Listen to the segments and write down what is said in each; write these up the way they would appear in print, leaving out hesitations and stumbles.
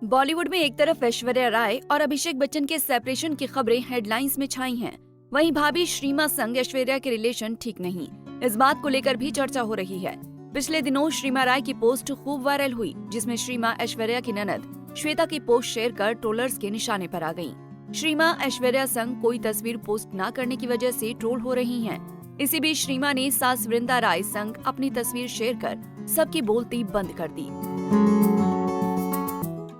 बॉलीवुड में एक तरफ ऐश्वर्या राय और अभिषेक बच्चन के सेपरेशन की खबरें हेडलाइंस में छाई हैं, वहीं भाभी श्रीमा संग ऐश्वर्या के रिलेशन ठीक नहीं, इस बात को लेकर भी चर्चा हो रही है। पिछले दिनों श्रीमा राय की पोस्ट खूब वायरल हुई, जिसमें श्रीमा ऐश्वर्या की ननद श्वेता की पोस्ट शेयर कर ट्रोलर्स के निशाने पर आ गईं। श्रीमा ऐश्वर्या संग कोई तस्वीर पोस्ट न करने की वजह से ट्रोल हो रही हैं। इसी बीच श्रीमा ने सास वृंदा राय संग अपनी तस्वीर शेयर कर सबकी बोलती बंद कर दी।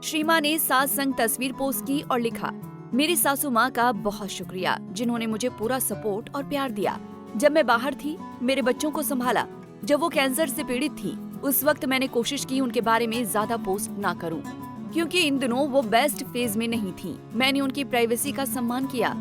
श्रीमा ने सास संग तस्वीर पोस्ट की और लिखा, मेरी सासू माँ का बहुत शुक्रिया जिन्होंने मुझे पूरा सपोर्ट और प्यार दिया। जब मैं बाहर थी, मेरे बच्चों को संभाला। जब वो कैंसर से पीड़ित थी, उस वक्त मैंने कोशिश की उनके बारे में ज्यादा पोस्ट ना करूं, क्योंकि इन दिनों वो बेस्ट फेज में नहीं थी। मैंने उनकी प्राइवेसी का सम्मान किया।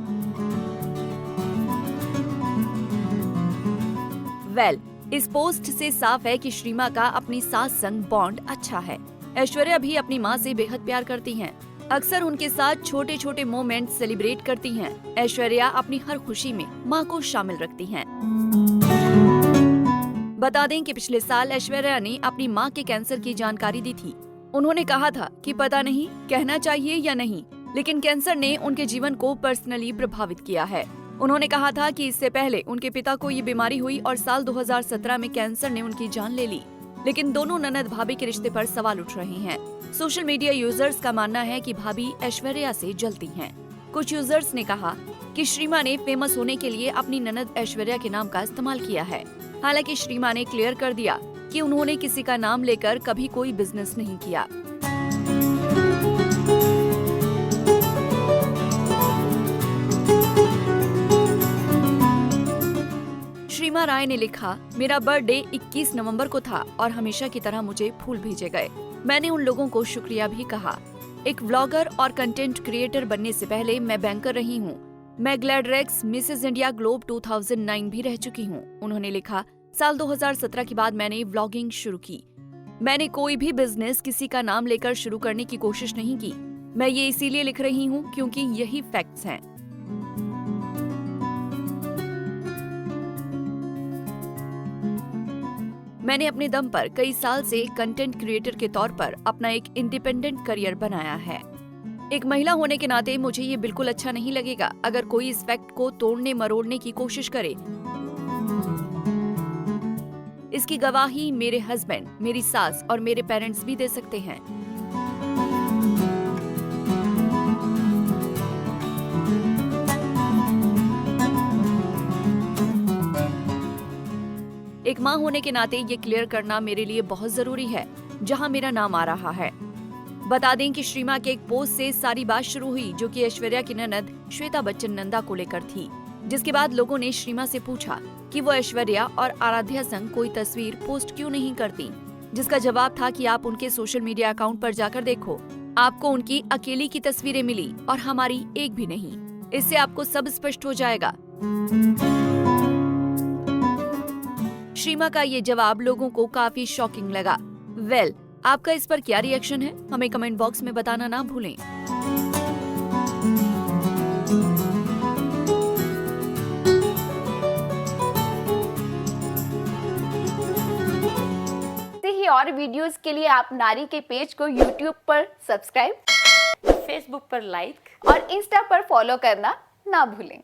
इस पोस्ट से साफ है कि श्रीमा का अपनी सास संग बॉन्ड अच्छा है। ऐश्वर्या भी अपनी माँ से बेहद प्यार करती हैं। अक्सर उनके साथ छोटे छोटे मोमेंट सेलिब्रेट करती हैं। ऐश्वर्या अपनी हर खुशी में माँ को शामिल रखती हैं। बता दें कि पिछले साल ऐश्वर्या ने अपनी माँ के कैंसर की जानकारी दी थी। उन्होंने कहा था कि पता नहीं कहना चाहिए या नहीं, लेकिन कैंसर ने उनके जीवन को पर्सनली प्रभावित किया है। उन्होंने कहा था कि इससे पहले उनके पिता को ये बीमारी हुई और साल 2017 में कैंसर ने उनकी जान ले ली। लेकिन दोनों ननद भाभी के रिश्ते पर सवाल उठ रहे हैं। सोशल मीडिया यूजर्स का मानना है कि भाभी ऐश्वर्या से जलती हैं। कुछ यूजर्स ने कहा कि श्रीमा ने फेमस होने के लिए अपनी ननद ऐश्वर्या के नाम का इस्तेमाल किया है। हालांकि श्रीमा ने क्लियर कर दिया कि उन्होंने किसी का नाम लेकर कभी कोई बिजनेस नहीं किया। श्रीमा राय ने लिखा, मेरा बर्थडे 21 नवंबर को था और हमेशा की तरह मुझे फूल भेजे गए। मैंने उन लोगों को शुक्रिया भी कहा। एक व्लॉगर और कंटेंट क्रिएटर बनने से पहले मैं बैंकर रही हूँ। मैं ग्लैडरेक्स मिसेज इंडिया ग्लोब 2009 भी रह चुकी हूँ। उन्होंने लिखा, साल 2017 के बाद मैंने व्लॉगिंग शुरू की। मैंने कोई भी बिजनेस किसी का नाम लेकर शुरू करने की कोशिश नहीं की। मैं ये इसीलिए लिख रही हूँ क्योंकि यही फैक्ट्स हैं। मैंने अपने दम पर कई साल से कंटेंट क्रिएटर के तौर पर अपना एक इंडिपेंडेंट करियर बनाया है। एक महिला होने के नाते मुझे ये बिल्कुल अच्छा नहीं लगेगा अगर कोई इस फैक्ट को तोड़ने मरोड़ने की कोशिश करे। इसकी गवाही मेरे हस्बैंड, मेरी सास और मेरे पेरेंट्स भी दे सकते हैं। एक माँ होने के नाते ये क्लियर करना मेरे लिए बहुत जरूरी है, जहाँ मेरा नाम आ रहा है। बता दें कि श्रीमा के एक पोस्ट से सारी बात शुरू हुई, जो कि ऐश्वर्या की ननद श्वेता बच्चन नंदा को लेकर थी। जिसके बाद लोगों ने श्रीमा से पूछा कि वो ऐश्वर्या और आराध्या संग कोई तस्वीर पोस्ट क्यों नहीं करती, जिसका जवाब था कि आप उनके सोशल मीडिया अकाउंट पर जाकर देखो, आपको उनकी अकेली की तस्वीरें मिली और हमारी एक भी नहीं। इससे आपको सब स्पष्ट हो जाएगा। श्रीमा का ये जवाब लोगों को काफी शॉकिंग लगा। आपका इस पर क्या रिएक्शन है, हमें कमेंट बॉक्स में बताना ना भूलें। ही और वीडियोस के लिए आप नारी के पेज को YouTube पर सब्सक्राइब, Facebook पर लाइक और Insta पर फॉलो करना ना भूलें।